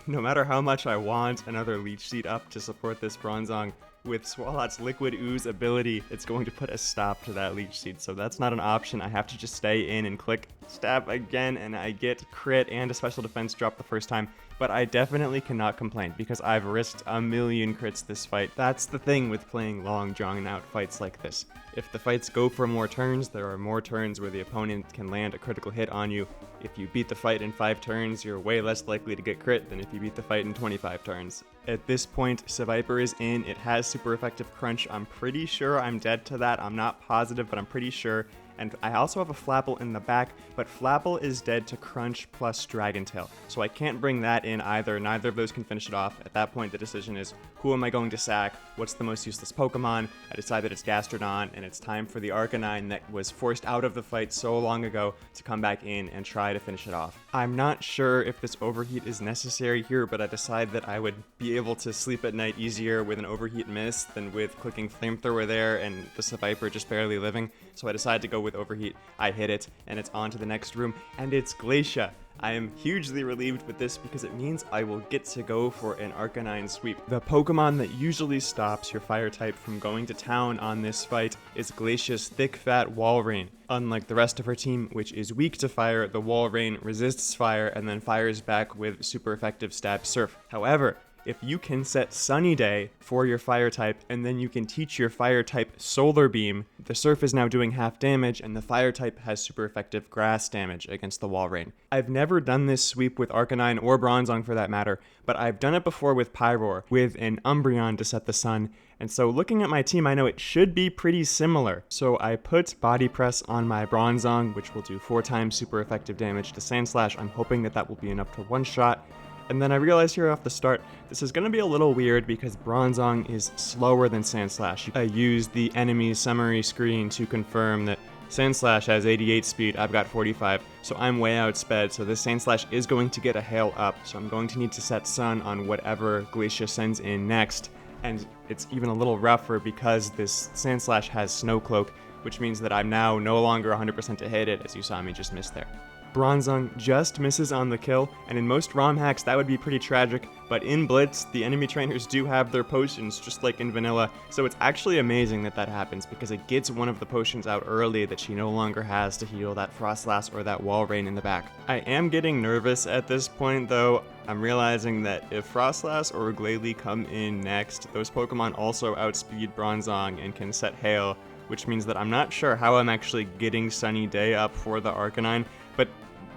No matter how much I want another Leech Seed up to support this Bronzong, with Swalot's Liquid Ooze ability, it's going to put a stop to that Leech Seed, so that's not an option. I have to just stay in and click stab again, and I get crit and a special defense drop the first time, but I definitely cannot complain because I've risked a million crits this fight. That's the thing with playing long, drawn-out fights like this. If the fights go for more turns, there are more turns where the opponent can land a critical hit on you. If you beat the fight in 5 turns, you're way less likely to get crit than if you beat the fight in 25 turns. At this point, Seviper is in. It has super effective crunch. I'm pretty sure I'm dead to that. I'm not positive, but I'm pretty sure. And I also have a Flapple in the back, but Flapple is dead to Crunch plus Dragon Tail, so I can't bring that in either. Neither of those can finish it off. At that point, the decision is, who am I going to sack? What's the most useless Pokemon? I decide that it's Gastrodon, and it's time for the Arcanine that was forced out of the fight so long ago to come back in and try to finish it off. I'm not sure if this Overheat is necessary here, but I decide that I would be able to sleep at night easier with an Overheat miss than with clicking Flamethrower there and the Seviper just barely living, so I decide to go with Overheat. I hit it, and it's on to the next room, and it's Glacia. I am hugely relieved with this because it means I will get to go for an Arcanine sweep. The Pokemon that usually stops your fire type from going to town on this fight is Glacia's Thick Fat Walrein. Unlike the rest of her team, which is weak to fire, the Walrein resists fire and then fires back with super effective Stab Surf. However, if you can set Sunny Day for your fire type, and then you can teach your fire type Solar Beam, the Surf is now doing half damage, and the fire type has super effective grass damage against the Walrein. I've never done this sweep with Arcanine or Bronzong for that matter, but I've done it before with Pyroar, with an Umbreon to set the sun, and so looking at my team, I know it should be pretty similar. So I put Body Press on my Bronzong, which will do 4 times super effective damage to Sandslash. I'm hoping that that will be enough to one-shot. And then I realized here off the start, this is going to be a little weird because Bronzong is slower than Sandslash. I used the enemy's summary screen to confirm that Sandslash has 88 speed, I've got 45, so I'm way outsped, so this Sandslash is going to get a hail up, so I'm going to need to set Sun on whatever Glacia sends in next. And it's even a little rougher because this Sandslash has Snow Cloak, which means that I'm now no longer 100% to hit it, as you saw me just miss there. Bronzong just misses on the kill, and in most ROM hacks that would be pretty tragic, but in Blitz, the enemy trainers do have their potions, just like in vanilla, so it's actually amazing that that happens, because it gets one of the potions out early that she no longer has to heal that Frostlass or that Walrein in the back. I am getting nervous at this point, though. I'm realizing that if Frostlass or Glalie come in next, those Pokemon also outspeed Bronzong and can set Hail, which means that I'm not sure how I'm actually getting Sunny Day up for the Arcanine, but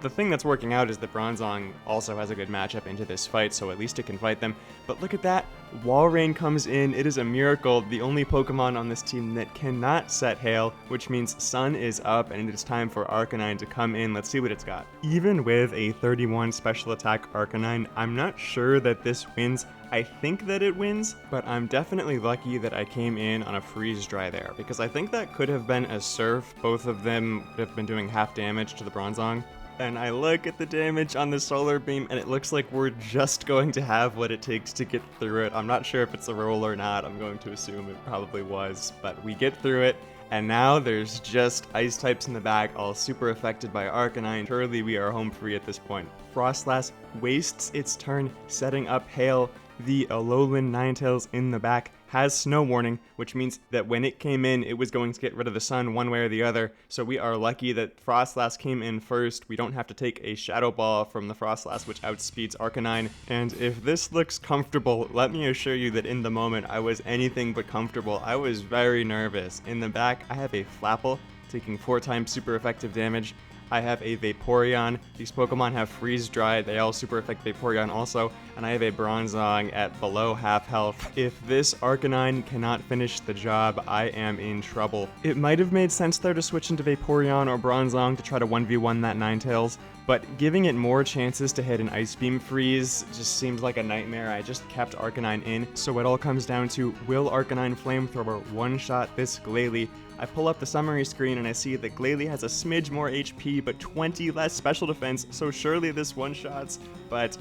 The thing that's working out is that Bronzong also has a good matchup into this fight, so at least it can fight them. But look at that, Walrein comes in. It is a miracle, the only Pokemon on this team that cannot set Hail, which means Sun is up and it is time for Arcanine to come in. Let's see what it's got. Even with a 31 special attack Arcanine, I'm not sure that this wins. I think that it wins, but I'm definitely lucky that I came in on a freeze dry there, because I think that could have been a Surf. Both of them would have been doing half damage to the Bronzong. And I look at the damage on the Solar Beam, and it looks like we're just going to have what it takes to get through it. I'm not sure if it's a roll or not. I'm going to assume it probably was, but we get through it. And now there's just Ice types in the back, all super affected by Arcanine. Surely we are home free at this point. Frostlass wastes its turn setting up Hail. The Alolan Ninetales in the back has Snow Warning, which means that when it came in, it was going to get rid of the Sun one way or the other. So we are lucky that Frostlass came in first. We don't have to take a Shadow Ball from the Frostlass, which outspeeds Arcanine. And if this looks comfortable, let me assure you that in the moment, I was anything but comfortable. I was very nervous. In the back, I have a Flapple, taking 4 times super effective damage. I have a Vaporeon. These Pokemon have Freeze Dry. They all super affect Vaporeon also. And I have a Bronzong at below half health. If this Arcanine cannot finish the job, I am in trouble. It might have made sense there to switch into Vaporeon or Bronzong to try to 1v1 that Ninetales, but giving it more chances to hit an Ice Beam Freeze just seems like a nightmare. I just kept Arcanine in. So it all comes down to, will Arcanine Flamethrower one-shot this Glalie? I pull up the summary screen and I see that Glalie has a smidge more HP, but 20 less special defense, so surely this one-shots, but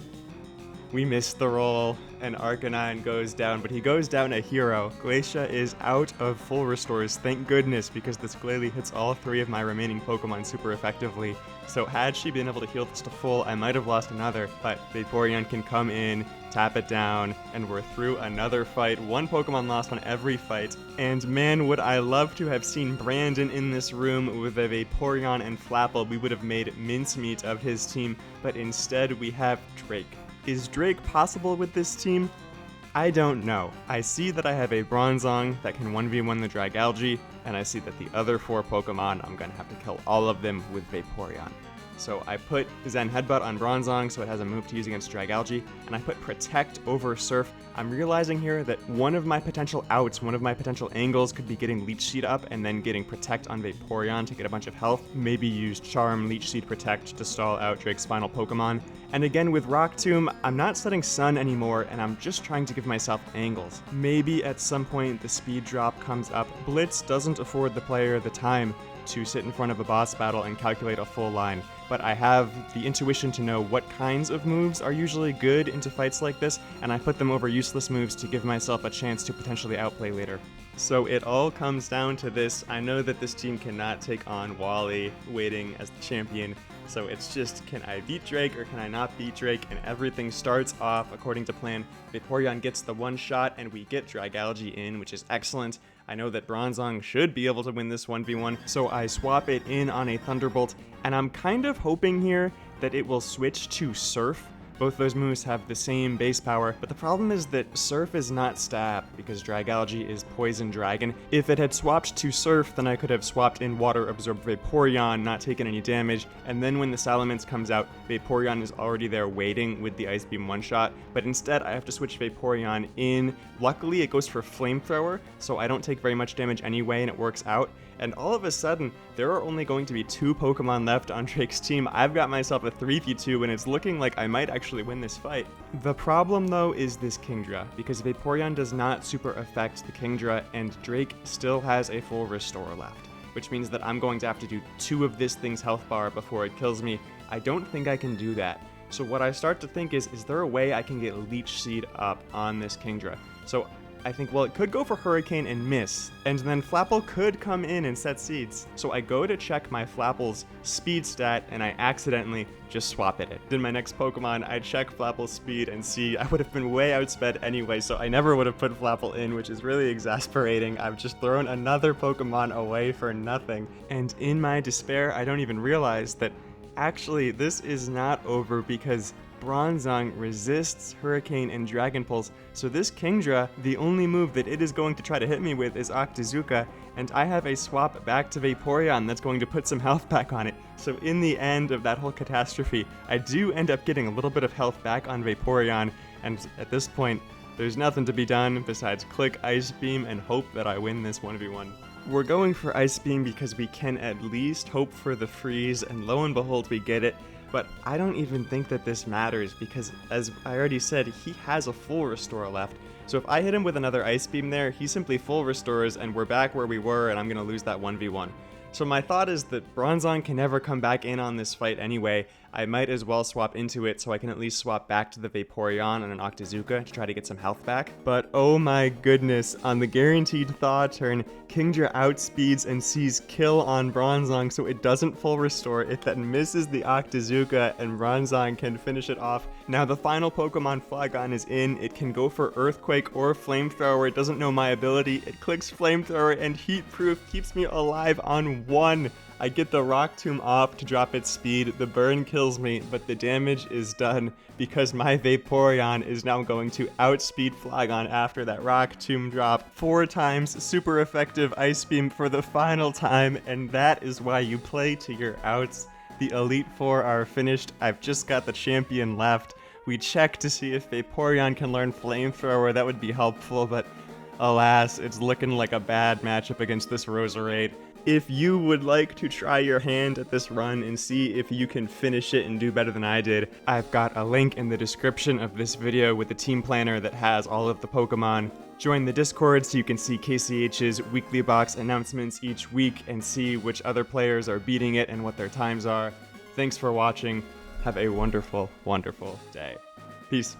we missed the roll, and Arcanine goes down, but he goes down a hero. Glacia is out of full restores, thank goodness, because this Glalie hits all 3 of my remaining Pokemon super effectively. So had she been able to heal this to full, I might have lost another, but Vaporeon can come in, tap it down, and we're through another fight. 1 Pokemon lost on every fight, and man, would I love to have seen Brandon in this room with a Vaporeon and Flapple. We would have made mincemeat of his team, but instead we have Drake. Is Drake possible with this team? I don't know. I see that I have a Bronzong that can 1v1 the Dragalge, and I see that the other 4 Pokemon, I'm gonna have to kill all of them with Vaporeon. So I put Zen Headbutt on Bronzong so it has a move to use against Dragalge, and I put Protect over Surf. I'm realizing here that one of my potential outs, one of my potential angles could be getting Leech Seed up and then getting Protect on Vaporeon to get a bunch of health. Maybe use Charm, Leech Seed, Protect to stall out Drake's final Pokemon. And again with Rock Tomb, I'm not setting Sun anymore and I'm just trying to give myself angles. Maybe at some point the speed drop comes up. Blitz doesn't afford the player the time to sit in front of a boss battle and calculate a full line, but I have the intuition to know what kinds of moves are usually good into fights like this, and I put them over useless moves to give myself a chance to potentially outplay later. So it all comes down to this. I know that this team cannot take on Wally waiting as the champion, so it's just, can I beat Drake or can I not beat Drake? And everything starts off according to plan. Vaporeon gets the one shot and we get Dragalge in, which is excellent. I know that Bronzong should be able to win this 1v1, so I swap it in on a Thunderbolt, and I'm kind of hoping here that it will switch to Surf. Both those moves have the same base power, but the problem is that Surf is not Stab, because Dragalge is Poison Dragon. If it had swapped to Surf, then I could have swapped in Water Absorb Vaporeon, not taken any damage, and then when the Salamence comes out, Vaporeon is already there waiting with the Ice Beam one-shot, but instead I have to switch Vaporeon in. Luckily, it goes for Flamethrower, so I don't take very much damage anyway, and it works out. And all of a sudden, there are only going to be 2 Pokemon left on Drake's team. I've got myself a 3v2, and it's looking like I might actually win this fight. The problem, though, is this Kingdra, because Vaporeon does not super affect the Kingdra, and Drake still has a full Restore left, which means that I'm going to have to do 2 of this thing's health bar before it kills me. I don't think I can do that. So what I start to think is there a way I can get Leech Seed up on this Kingdra? So I think, well, it could go for Hurricane and miss, and then Flapple could come in and set seeds. So I go to check my Flapple's speed stat, and I accidentally just swap it. In my next Pokemon, I check Flapple's speed and see I would have been way outsped anyway, so I never would have put Flapple in, which is really exasperating. I've just thrown another Pokemon away for nothing. And in my despair, I don't even realize that actually this is not over, because Bronzong resists Hurricane and Dragon Pulse, so this Kingdra, the only move that it is going to try to hit me with is Octazooka, and I have a swap back to Vaporeon that's going to put some health back on it. So in the end of that whole catastrophe, I do end up getting a little bit of health back on Vaporeon, and at this point, there's nothing to be done besides click Ice Beam and hope that I win this 1v1. We're going for Ice Beam because we can at least hope for the freeze, and lo and behold, we get it. But I don't even think that this matters because, as I already said, he has a full restore left. So if I hit him with another Ice Beam there, he simply full restores and we're back where we were and I'm going to lose that 1v1. So my thought is that Bronzong can never come back in on this fight anyway. I might as well swap into it so I can at least swap back to the Vaporeon and an Octazooka to try to get some health back. But oh my goodness, on the guaranteed Thaw turn, Kingdra outspeeds and sees kill on Bronzong so it doesn't full restore. It then misses the Octazooka and Bronzong can finish it off. Now the final Pokemon Flagon is in. It can go for Earthquake or Flamethrower. It doesn't know my ability. It clicks Flamethrower and Heat Proof keeps me alive on 1. I get the Rock Tomb off to drop its speed, the burn kills me, but the damage is done because my Vaporeon is now going to outspeed Flagon after that Rock Tomb drop 4 times, super effective Ice Beam for the final time, and that is why you play to your outs. The Elite Four are finished, I've just got the champion left. We check to see if Vaporeon can learn Flamethrower, that would be helpful, but alas, it's looking like a bad matchup against this Roserade. If you would like to try your hand at this run and see if you can finish it and do better than I did, I've got a link in the description of this video with the team planner that has all of the Pokemon. Join the Discord so you can see KCH's weekly box announcements each week and see which other players are beating it and what their times are. Thanks for watching. Have a wonderful, wonderful day. Peace.